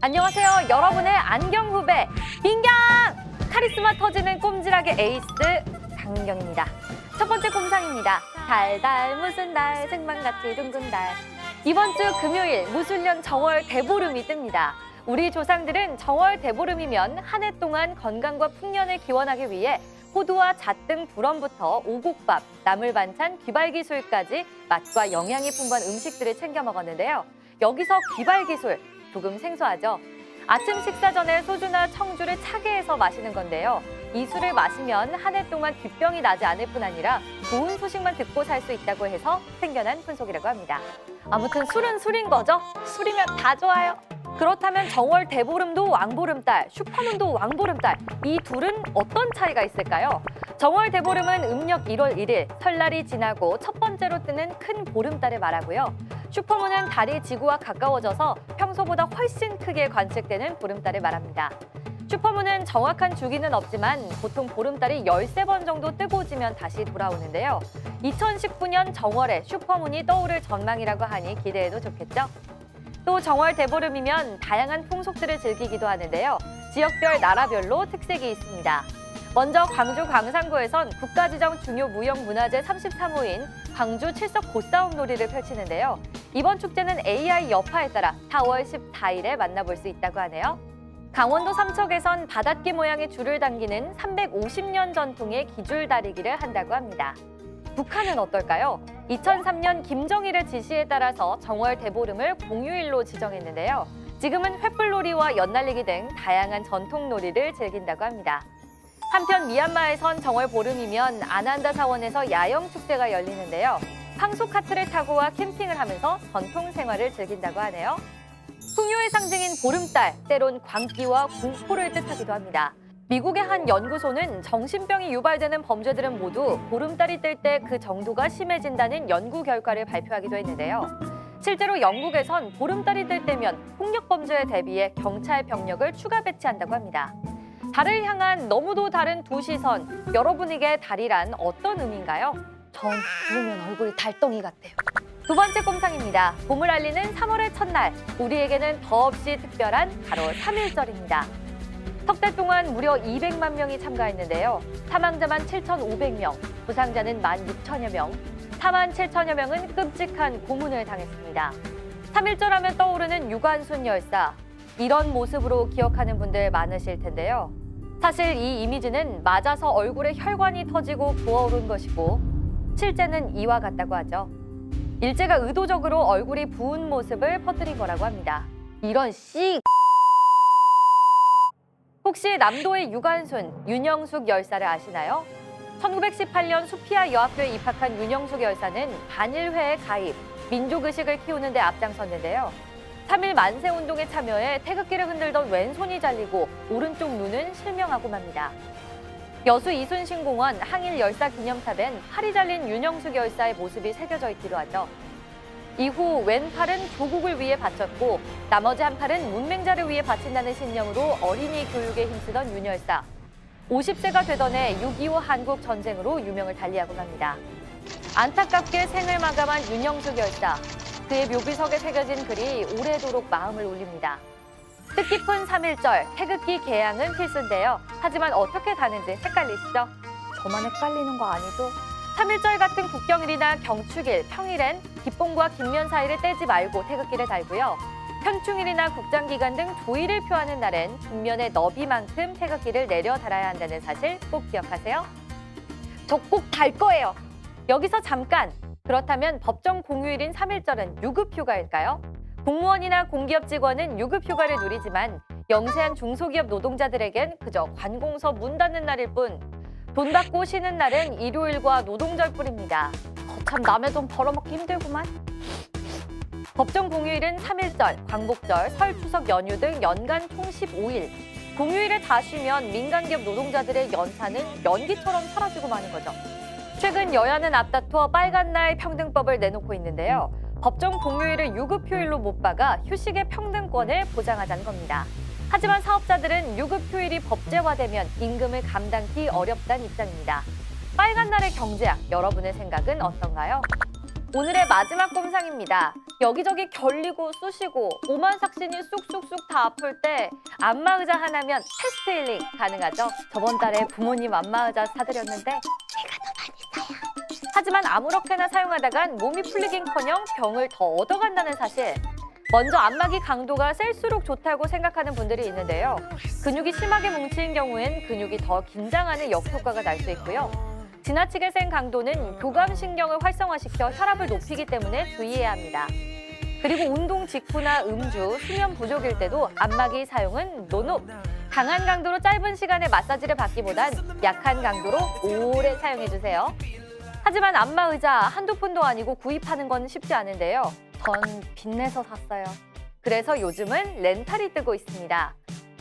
안녕하세요. 여러분의 안경 후배 민경! 카리스마 터지는 꼼지락의 에이스 강민경입니다. 첫 번째 꼼상입니다. 달달 무슨 달 생방같이 둥근 달. 이번 주 금요일 무술년 정월 대보름이 뜹니다. 우리 조상들은 정월 대보름이면 한 해 동안 건강과 풍년을 기원하기 위해 호두와 잣 등 불원부터 오곡밥, 나물 반찬, 귀발기술까지 맛과 영양이 풍부한 음식들을 챙겨 먹었는데요. 여기서 귀발기술, 조금 생소하죠? 아침 식사 전에 소주나 청주를 차게 해서 마시는 건데요. 이 술을 마시면 한 해 동안 뒷병이 나지 않을 뿐 아니라 좋은 소식만 듣고 살 수 있다고 해서 생겨난 풍속이라고 합니다. 아무튼 술은 술인 거죠? 술이면 다 좋아요. 그렇다면 정월 대보름도 왕보름달, 슈퍼문도 왕보름달, 이 둘은 어떤 차이가 있을까요? 정월 대보름은 음력 1월 1일, 설날이 지나고 첫 번째로 뜨는 큰 보름달을 말하고요. 슈퍼문은 달이 지구와 가까워져서 평소보다 훨씬 크게 관측되는 보름달을 말합니다. 슈퍼문은 정확한 주기는 없지만 보통 보름달이 13번 정도 뜨고 지면 다시 돌아오는데요. 2019년 정월에 슈퍼문이 떠오를 전망이라고 하니 기대해도 좋겠죠? 또 정월 대보름이면 다양한 풍속들을 즐기기도 하는데요. 지역별, 나라별로 특색이 있습니다. 먼저 광주 광산구에선 국가지정 중요 무형문화재 33호인 광주 칠석 보싸움 놀이를 펼치는데요. 이번 축제는 AI 여파에 따라 4월 14일에 만나볼 수 있다고 하네요. 강원도 삼척에선 바닷기 모양의 줄을 당기는 350년 전통의 기줄다리기를 한다고 합니다. 북한은 어떨까요? 2003년 김정일의 지시에 따라서 정월 대보름을 공휴일로 지정했는데요. 지금은 횃불놀이와 연날리기 등 다양한 전통놀이를 즐긴다고 합니다. 한편 미얀마에선 정월 보름이면 아난다 사원에서 야영 축제가 열리는데요. 황소 카트를 타고와 캠핑을 하면서 전통 생활을 즐긴다고 하네요. 풍요의 상징인 보름달, 때론 광기와 공포를 뜻하기도 합니다. 미국의 한 연구소는 정신병이 유발되는 범죄들은 모두 보름달이 뜰 때 그 정도가 심해진다는 연구 결과를 발표하기도 했는데요. 실제로 영국에선 보름달이 뜰 때면 폭력 범죄에 대비해 경찰 병력을 추가 배치한다고 합니다. 달을 향한 너무도 다른 두 시선, 여러분에게 달이란 어떤 의미인가요? 전 보면 얼굴이 달덩이 같아요. 두 번째 꼼상입니다. 봄을 알리는 3월의 첫날, 우리에게는 더없이 특별한 바로 3.1절입니다. 석 달 동안 무려 200만 명이 참가했는데요. 사망자만 7,500명, 부상자는 16,000여 명, 47,000여 명은 끔찍한 고문을 당했습니다. 3.1절 하면 떠오르는 유관순 열사, 이런 모습으로 기억하는 분들 많으실 텐데요. 사실 이 이미지는 맞아서 얼굴에 혈관이 터지고 부어오른 것이고 실제는 이와 같다고 하죠. 일제가 의도적으로 얼굴이 부은 모습을 퍼뜨린 거라고 합니다. 이런 씨... 혹시 남도의 유관순, 윤영숙 열사를 아시나요? 1918년 수피아 여학교에 입학한 윤영숙 열사는 반일회에 가입, 민족의식을 키우는 데 앞장섰는데요. 3.1 만세운동에 참여해 태극기를 흔들던 왼손이 잘리고 오른쪽 눈은 실명하고 맙니다. 여수 이순신공원 항일 열사 기념탑엔 팔이 잘린 윤영숙 열사의 모습이 새겨져 있기도 하죠. 이후 왼팔은 조국을 위해 바쳤고 나머지 한 팔은 문맹자를 위해 바친다는 신념으로 어린이 교육에 힘쓰던 윤 열사. 50세가 되던 해 6.25 한국 전쟁으로 유명을 달리하고 맙니다. 안타깝게 생을 마감한 윤영숙 열사. 그의 묘비석에 새겨진 글이 오래도록 마음을 울립니다. 뜻깊은 3.1절, 태극기 개양은 필수인데요. 하지만 어떻게 다는지 헷갈리시죠? 저만 헷갈리는 거 아니죠? 3.1절 같은 국경일이나 경축일, 평일엔 기뽕과 김면 사이를 떼지 말고 태극기를 달고요. 편충일이나 국장기간 등 조의를 표하는 날엔 뒷면의 너비만큼 태극기를 내려 달아야 한다는 사실 꼭 기억하세요. 저 꼭 달 거예요. 여기서 잠깐! 그렇다면 법정 공휴일인 3.1절은 유급휴가일까요? 공무원이나 공기업 직원은 유급휴가를 누리지만 영세한 중소기업 노동자들에겐 그저 관공서 문 닫는 날일 뿐 돈 받고 쉬는 날은 일요일과 노동절뿐입니다. 거참 남의 돈 벌어먹기 힘들구만. 법정 공휴일은 3.1절, 광복절, 설, 추석 연휴 등 연간 총 15일. 공휴일에 다 쉬면 민간기업 노동자들의 연차는 연기처럼 사라지고 마는 거죠. 최근 여야는 앞다퉈 빨간날 평등법을 내놓고 있는데요. 법정 공휴일을 유급휴일로 못 박아 휴식의 평등권을 보장하자는 겁니다. 하지만 사업자들은 유급휴일이 법제화되면 임금을 감당기 어렵다는 입장입니다. 빨간 날의 경제학, 여러분의 생각은 어떤가요? 오늘의 마지막 꼼상입니다. 여기저기 결리고 쑤시고 오만삭신이 쑥쑥쑥 다 아플 때 안마의자 하나면 패스트 힐링 가능하죠? 저번 달에 부모님 안마의자 사드렸는데 제가 더 많이 써요. 하지만 아무렇게나 사용하다간 몸이 풀리긴커녕 병을 더 얻어간다는 사실. 먼저 안마기 강도가 셀수록 좋다고 생각하는 분들이 있는데요. 근육이 심하게 뭉친 경우엔 근육이 더 긴장하는 역효과가 날 수 있고요. 지나치게 센 강도는 교감신경을 활성화시켜 혈압을 높이기 때문에 주의해야 합니다. 그리고 운동 직후나 음주, 수면 부족일 때도 안마기 사용은 노노! 강한 강도로 짧은 시간에 마사지를 받기보단 약한 강도로 오래 사용해주세요. 하지만 안마의자 한두 푼도 아니고 구입하는 건 쉽지 않은데요. 전 빚내서 샀어요. 그래서 요즘은 렌탈이 뜨고 있습니다.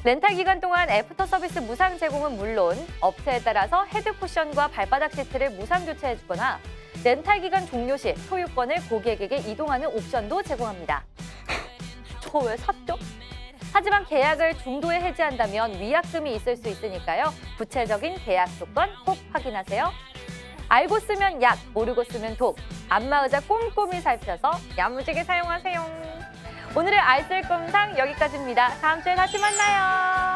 렌탈 기간 동안 애프터 서비스 무상 제공은 물론 업체에 따라서 헤드 쿠션과 발바닥 시트를 무상 교체해주거나 렌탈 기간 종료 시 소유권을 고객에게 이동하는 옵션도 제공합니다. 저 왜 샀죠? 하지만 계약을 중도에 해지한다면 위약금이 있을 수 있으니까요. 구체적인 계약 조건 꼭 확인하세요. 알고 쓰면 약, 모르고 쓰면 독. 안마의자 꼼꼼히 살펴서 야무지게 사용하세요. 오늘의 알쓸 꼼상 여기까지입니다. 다음 주에 다시 만나요.